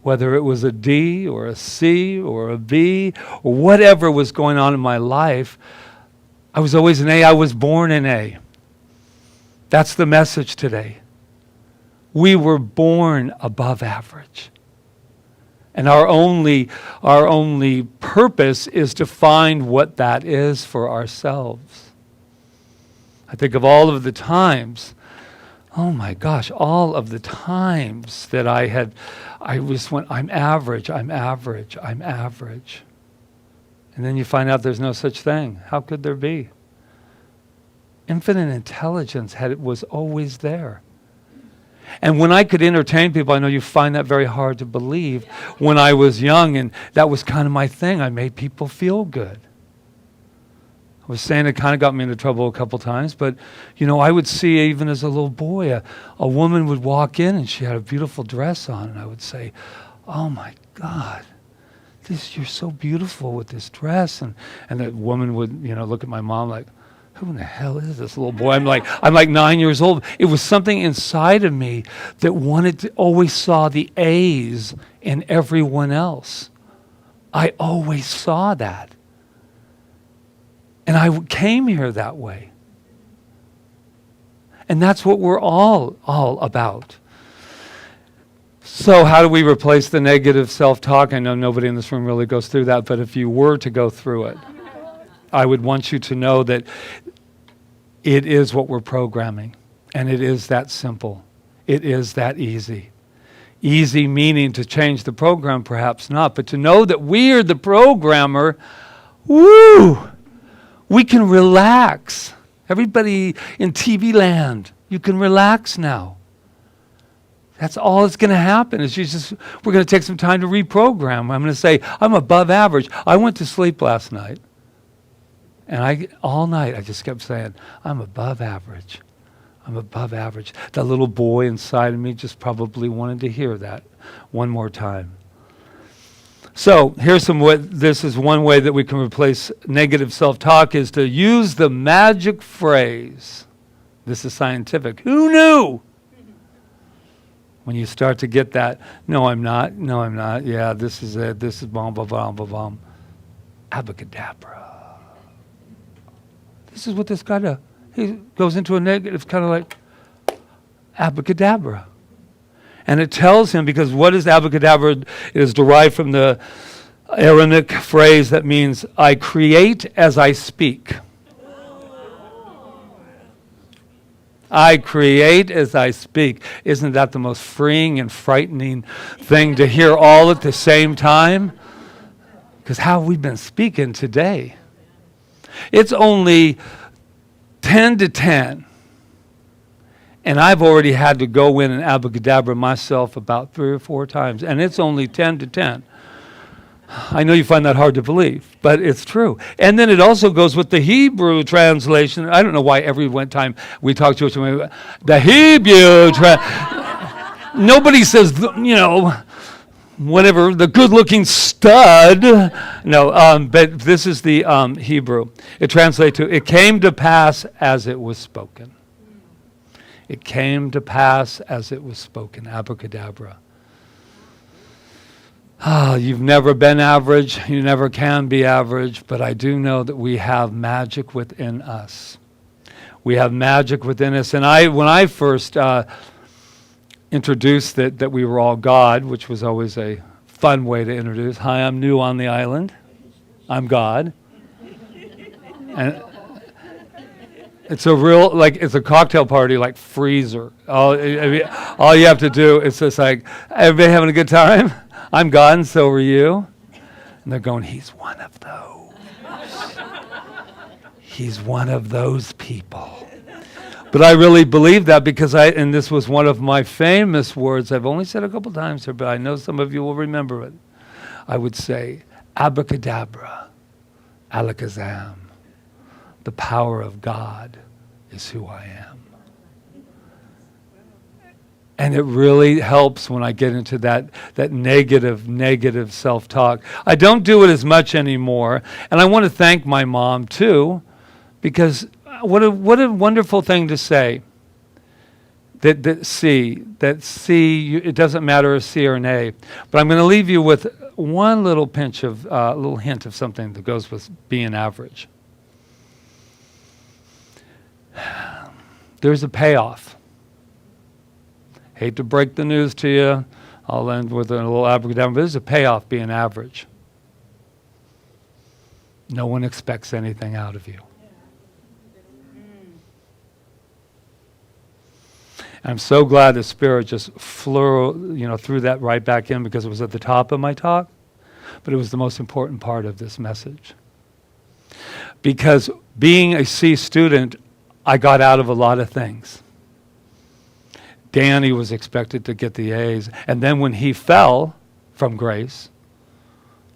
Whether it was a D or a C or a B or whatever was going on in my life, I was always an A. I was born an A. That's the message today. We were born above average. And our only purpose is to find what that is for ourselves. I think of all of the times, oh my gosh, all of the times that I went, I'm average. And then you find out there's no such thing. How could there be? Infinite intelligence was always there. And when I could entertain people, I know you find that very hard to believe, when I was young, and that was kind of my thing. I made people feel good. I was saying it kind of got me into trouble a couple times, but, I would see, even as a little boy, a woman would walk in and she had a beautiful dress on, and I would say, oh my God, you're so beautiful with this dress. And that woman would, look at my mom like, who in the hell is this little boy? I'm like 9 years old. It was something inside of me that always saw the A's in everyone else. I always saw that. And I came here that way. And that's what we're all about. So how do we replace the negative self-talk? I know nobody in this room really goes through that, but if you were to go through it, I would want you to know that it is what we're programming. And it is that simple. It is that easy. Easy meaning to change the program, perhaps not. But to know that we are the programmer, woo! We can relax. Everybody in TV land, you can relax now. That's all that's going to happen. We're going to take some time to reprogram. I'm going to say, I'm above average. I went to sleep last night. And all night I just kept saying, I'm above average. I'm above average. That little boy inside of me just probably wanted to hear that one more time. So this is one way that we can replace negative self-talk, is to use the magic phrase. This is scientific. Who knew? When you start to get that, no, I'm not. No, I'm not. Yeah, this is it. This is bomb, bomb, bomb, bomb, bomb. Abracadabra. This is what this guy does. He goes into a negative, kind of like abracadabra. And it tells him, because what is abracadabra? It is derived from the Aramaic phrase that means, I create as I speak. I create as I speak. Isn't that the most freeing and frightening thing to hear all at the same time? Because how have we been speaking today? It's only 10 to 10. And I've already had to go in and abracadabra myself about 3 or 4 times. And it's only 10 to 10. I know you find that hard to believe, but it's true. And then it also goes with the Hebrew translation. I don't know why every one time we talk to each other, the Hebrew nobody says, whatever, the good-looking stud. No, but this is the Hebrew. It translates to, it came to pass as it was spoken. It came to pass as it was spoken. Abracadabra. You've never been average. You never can be average. But I do know that we have magic within us. We have magic within us. And when I first introduced that we were all God, which was always a fun way to introduce. Hi, I'm new on the island. I'm God. And it's it's a cocktail party like Freezer. All you have to do is just like, everybody having a good time? I'm God and so are you. And they're going, he's one of those. He's one of those people. But I really believe that because and this was one of my famous words. I've only said a couple times here, but I know some of you will remember it. I would say, abracadabra, alakazam. The power of God is who I am. And it really helps when I get into that negative self-talk. I don't do it as much anymore. And I want to thank my mom, too, because what a wonderful thing to say. That C, it doesn't matter a C or an A. But I'm going to leave you with one little pinch of, a little hint of something that goes with being average. There's a payoff. Hate to break the news to you. I'll end with a little abracadabra. But there's a payoff being average. No one expects anything out of you. I'm so glad the Spirit just threw that right back in because it was at the top of my talk. But it was the most important part of this message. Because being a C student, I got out of a lot of things. Danny was expected to get the A's. And then when he fell from grace,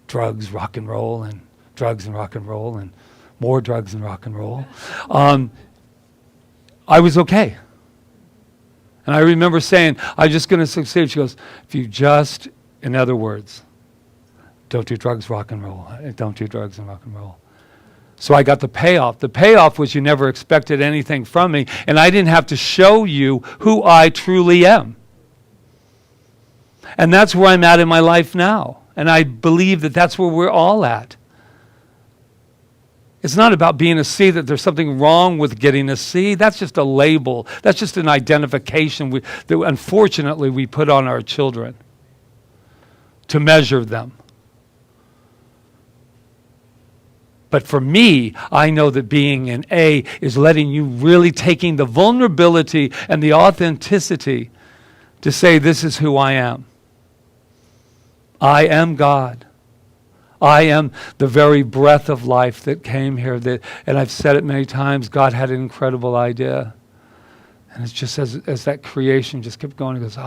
drugs, rock and roll, and drugs and rock and roll, and more drugs and rock and roll, I was okay. And I remember saying, I'm just going to succeed. She goes, if you just, in other words, don't do drugs, rock and roll. Don't do drugs and rock and roll. So I got the payoff. The payoff was you never expected anything from me, and I didn't have to show you who I truly am. And that's where I'm at in my life now. And I believe that that's where we're all at. It's not about being a C, that there's something wrong with getting a C. That's just a label. That's just an identification that unfortunately we put on our children to measure them. But for me, I know that being an A is letting you really taking the vulnerability and the authenticity to say, this is who I am. I am God. I am the very breath of life that came here. And I've said it many times, God had an incredible idea. And it's just as that creation just kept going, he goes,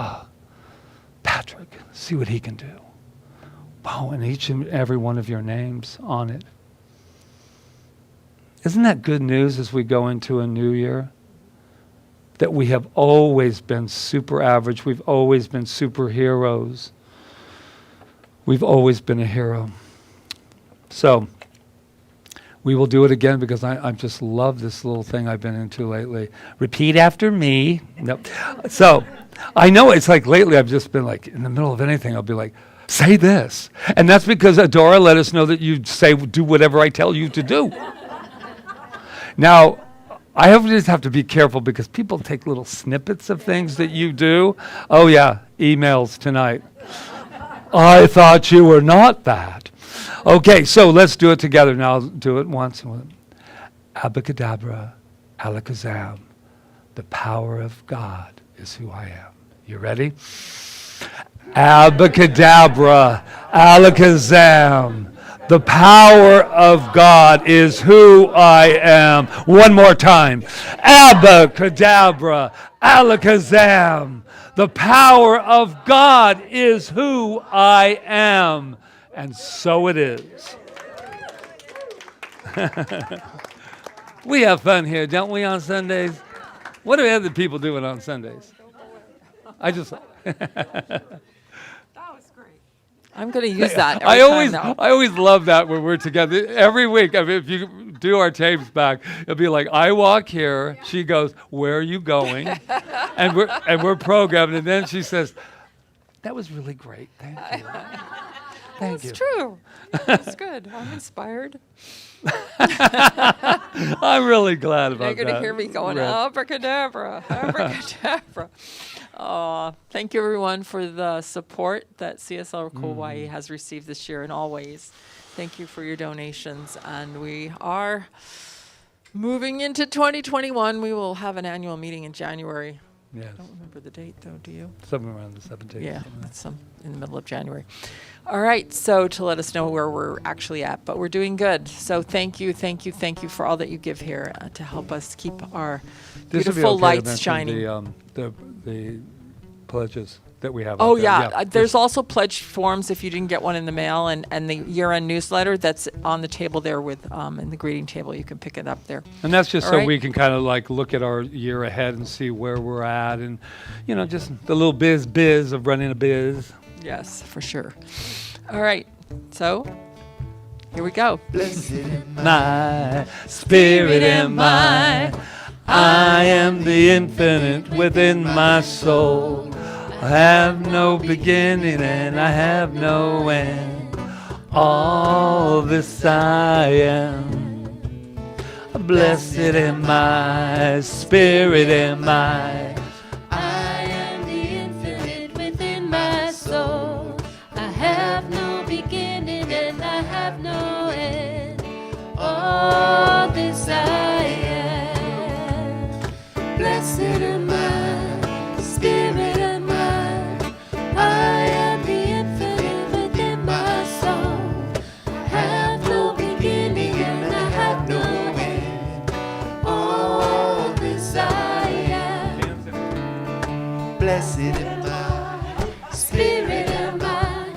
Patrick, see what he can do. Wow, and each and every one of your names on it. Isn't that good news as we go into a new year? That we have always been super average. We've always been superheroes. We've always been a hero. So, we will do it again because I just love this little thing I've been into lately. Repeat after me. Nope. So, I know it's like lately I've just been like, in the middle of anything, I'll be like, say this. And that's because Adora let us know that you do whatever I tell you to do. Now, just have to be careful because people take little snippets of things that you do. Oh yeah, emails tonight. I thought you were not that. Okay, so let's do it together now. I'll do it once. Abacadabra, alakazam. The power of God is who I am. You ready? Abacadabra, alakazam. The power of God is who I am. One more time. Abacadabra, alakazam. The power of God is who I am. And so it is. We have fun here, don't we, on Sundays? What are other people doing on Sundays? I just... I'm going to use that I every time now. always love that when we're together. Every week, I mean, if you do our tapes back, it'll be like, I walk here, she goes, where are you going? and we're programmed, and then she says, that was really great, thank you. Thank you. That's true. That's good. I'm inspired. I'm really glad about that. You're going to hear me going, abracadabra, abracadabra. Thank you, everyone, for the support that CSL Kauai has received this year and always. Thank you for your donations. And we are moving into 2021. We will have an annual meeting in January. Yes. I don't remember the date, though, do you? Somewhere around the 17th. Yeah, that's in the middle of January. All right, so to let us know where we're actually at, but we're doing good. So thank you for all that you give here to help us keep our beautiful lights shining. The pledges that we have. Oh, out there. yeah. There's also pledge forms if you didn't get one in the mail, and the year-end newsletter that's on the table there with in the greeting table. You can pick it up there. And that's just All so right. we can kind of like look at our year ahead and see where we're at, and just the little biz of running a biz. Yes, for sure. All right, so here we go. My spirit am I am the infinite within my soul. I have no beginning and I have no end. All this I am. Blessed am I, spirit am I. I am the infinite within my soul. I have no beginning and I have no end. All this I am. Blessed am I, spirit am I. I am the infinite within my soul. I have no beginning and I have no end. All this I am. Blessed am I. Spirit am I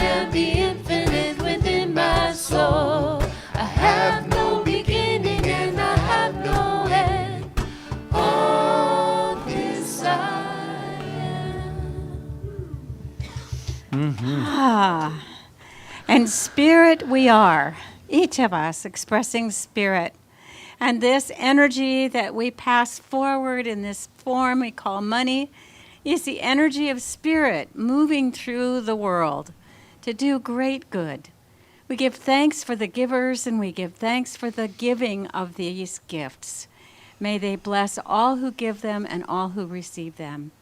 am the infinite within my soul. I have no beginning and I have no end. All this I am. And spirit we are, each of us expressing spirit. And this energy that we pass forward in this form we call money is the energy of spirit moving through the world to do great good. We give thanks for the givers and we give thanks for the giving of these gifts. May they bless all who give them and all who receive them.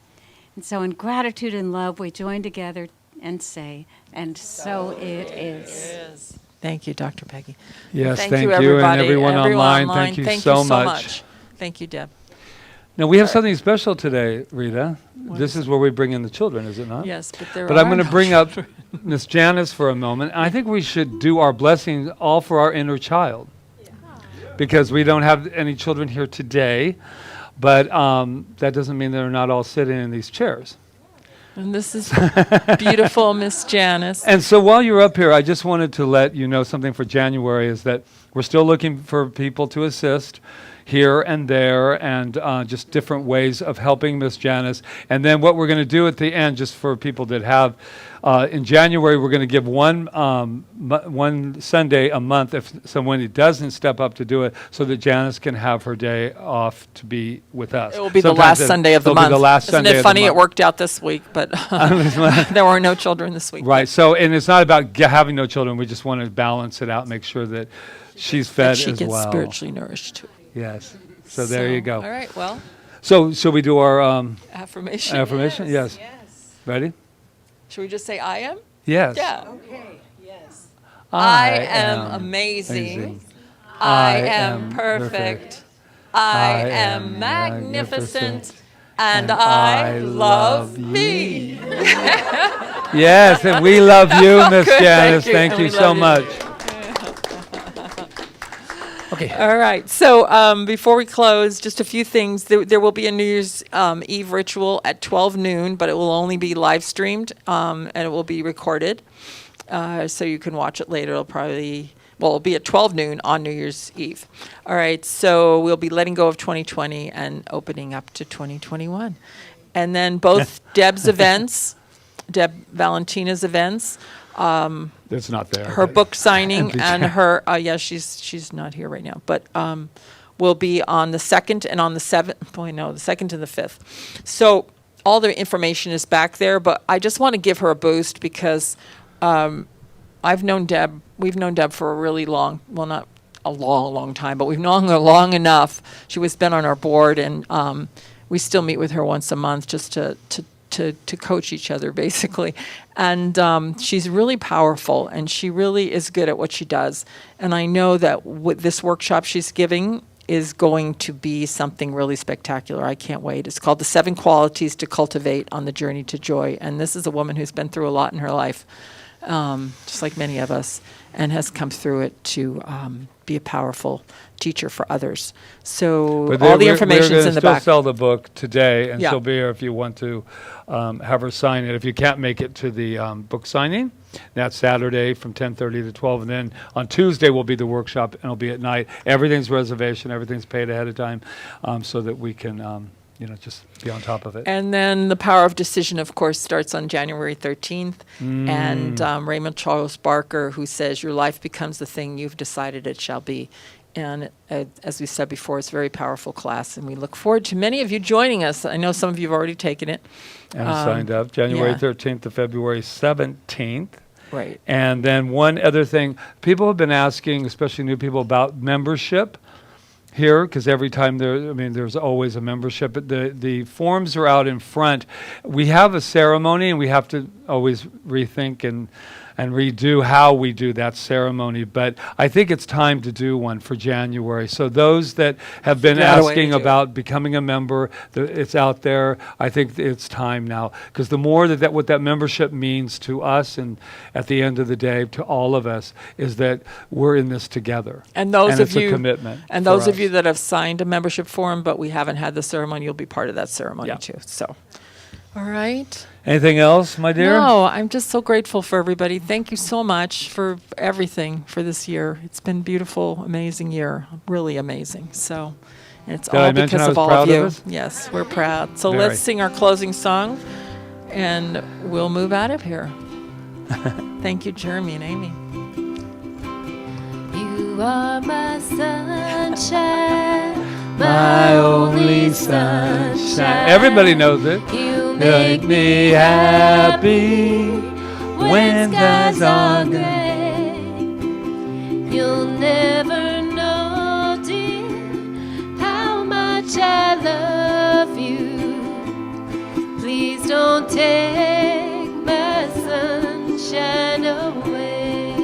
And so in gratitude and love, we join together and say, and so it is. Thank you, Dr. Peggy. Yes, Thank thank you, you, everybody. and everyone online. Thank you so much. Thank you, Deb. Now, we have something special today, Rita. This is where we bring in the children, is it not? Yes, but there But are I'm going to no bring up children. Miss Janice for a moment. And I think we should do our blessing all for our inner child. Because we don't have any children here today. But that doesn't mean they're not all sitting in these chairs. And this is beautiful, Miss Janice. And so while you're up here, I just wanted to let you know something for January is that we're still looking for people to assist here and there, and just different ways of helping Miss Janice. And then what we're going to do at the end, just for people that have, in January, we're going to give one Sunday a month if someone doesn't step up to do it, so that Janice can have her day off to be with us. It will be Sometimes the last Sunday of the it'll month. Be the last Isn't Sunday it of funny? the It month. worked out this week, but there were no children this week. Right. So, and it's not about having no children. We just want to balance it out, make sure that she's fed That she as gets well. spiritually nourished too. Yes. So there you go. All right. Well, So shall we do our affirmation. affirmation? Yes. Ready? Should we just say I am? Yes. Yeah. I am amazing. I am perfect. I am magnificent. And I love me. Yes, and we love you, Miss Good, Janice. thank Thank you. you And we so love you. much. Okay. All right. So before we close, just a few things. There will be a New Year's Eve ritual at 12 noon, but it will only be live streamed and it will be recorded. So you can watch it later. It'll be at 12 noon on New Year's Eve. All right. So we'll be letting go of 2020 and opening up to 2021. And then both Deb Valentina's events, It's not there. her but- book signing and her she's not here right now, but will be on the 2nd and on the 7th. The 2nd and the 5th. So all the information is back there, but I just want to give her a boost because we've known Deb for a really long, well, not a long time, but we've known her long enough. She was been on our board, and we still meet with her once a month just to coach each other, basically. And she's really powerful, and she really is good at what she does. And I know that this workshop she's giving is going to be something really spectacular. I can't wait. It's called The 7 Qualities to Cultivate on the Journey to Joy. And this is a woman who's been through a lot in her life, just like many of us, and has come through it to be a powerful teacher for others. So But all the we're information's gonna in the still back. sell the book today, and Yeah. she'll be here if you want to have her sign it. If you can't make it to the book signing, that's Saturday from 10:30 to 12, and then on Tuesday will be the workshop, and it'll be at night. Everything's reservation, everything's paid ahead of time, so that we can just be on top of it. And then the Power of Decision, of course, starts on January 13th. And Raymond Charles Barker, who says, your life becomes the thing you've decided it shall be. And as we said before, it's a very powerful class. And we look forward to many of you joining us. I know some of you have already taken it. And signed up, January yeah. 13th to February 17th. Right. And then one other thing, people have been asking, especially new people, about membership here, because every time there's always a membership. But the forms are out in front. We have a ceremony, and we have to always rethink and redo how we do that ceremony. But I think it's time to do one for January. So those that have been Figure out a way to asking do it. about becoming a member, it's out there. I think it's time now, because the more that what that membership means to us, and at the end of the day to all of us, is that we're in this together. And those and of it's you a commitment. And for those of us. you that have signed a membership form, but we haven't had the ceremony, you'll be part of that ceremony Yeah. too. So, all right. Anything else, my dear? No, I'm just so grateful for everybody. Thank you so much for everything for this year. It's been beautiful, amazing year, really amazing. So, and it's Did I all mention because I of was all proud of of you. us? Yes, we're proud. So Very. let's sing our closing song, and we'll move out of here. Thank you, Jeremy and Amy. You are my sunshine, My only sunshine. Everybody knows it. You Make me happy when skies are gray. You'll never know, dear, how much I love you. Please don't take my sunshine away.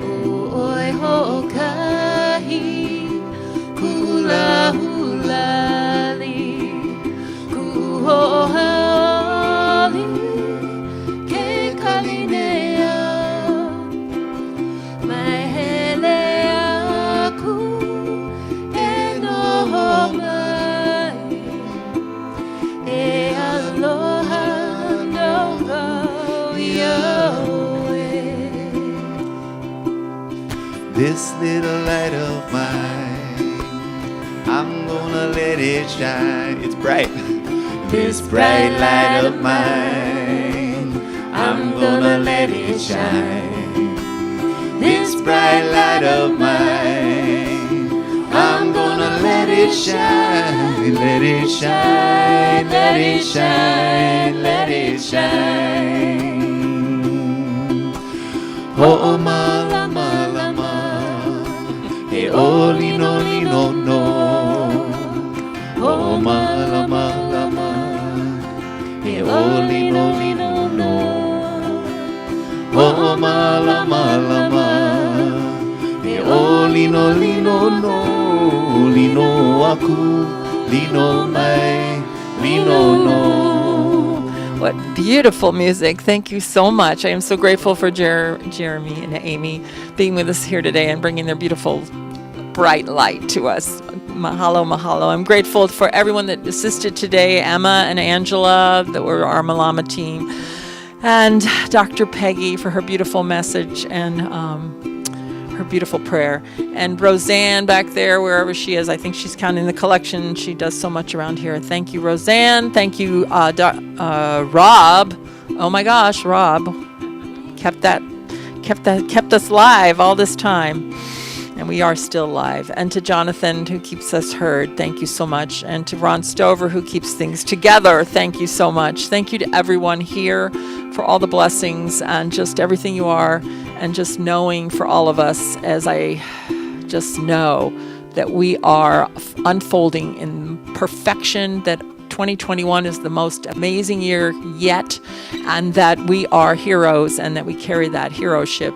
Oh, oi, ho, kahi, hula, hula. This little light of mine, I'm gonna let it shine. It's bright. This bright light of mine, I'm gonna let it shine. This bright light of mine, I'm gonna let it shine. Let it shine, let it shine, let it shine. Oh, malama, lama. Hey, oh, lino, lino, no. Oh, malama, lama. Hey, oh, lino, lino, no. Oh, malama, lama. Hey, oh, lino, lino, no. Lino aku, lino mai, lino no. What beautiful music. Thank you so much. I am so grateful for Jeremy and Amy being with us here today and bringing their beautiful bright light to us. Mahalo, mahalo. I'm grateful for everyone that assisted today, Emma and Angela, that were our Malama team, and Dr. Peggy for her beautiful message and her beautiful prayer. And Roseanne back there, wherever she is, I think she's counting the collection. She does so much around here. Thank you, Roseanne. Thank you, Rob. Oh my gosh, Rob kept us live all this time. And we are still live. And to Jonathan, who keeps us heard, thank you so much. And to Ron Stover, who keeps things together, thank you so much. Thank you to everyone here for all the blessings and just everything you are, and just knowing for all of us, as I just know that we are unfolding in perfection, that 2021 is the most amazing year yet, and that we are heroes, and that we carry that heroinship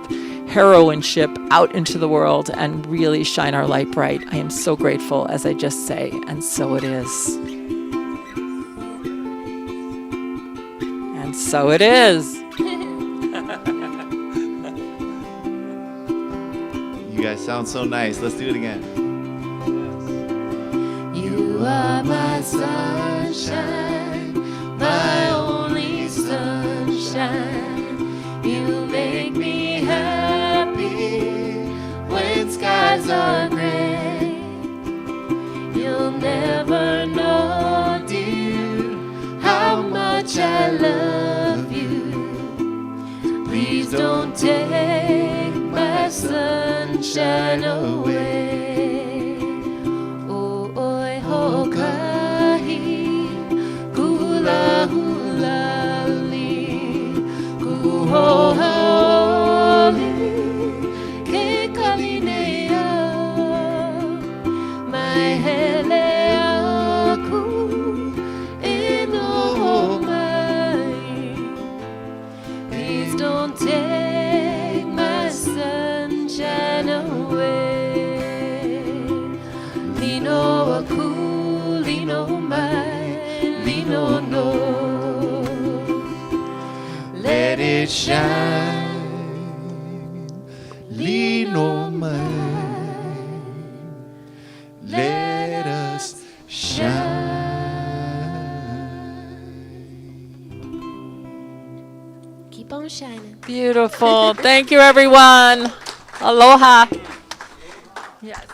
out into the world and really shine our light bright. I am so grateful, as I just say, and so it is. And so it is. You guys sound so nice. Let's do it again. You are my sunshine, my only sunshine. You make me happy when skies are gray. You'll never know, dear, how much I love you. Please don't take my sunshine away. Oh, oi, hokahi, kula hula li, kuho haoli, ke kalinea, mai hele aku, ino mai. Please don't take my sunshine away. Lino aku, lino mai, lino no. Let it shine, lino mine. Let us shine. Keep on shining. Beautiful. Thank you, everyone. Aloha. Yes.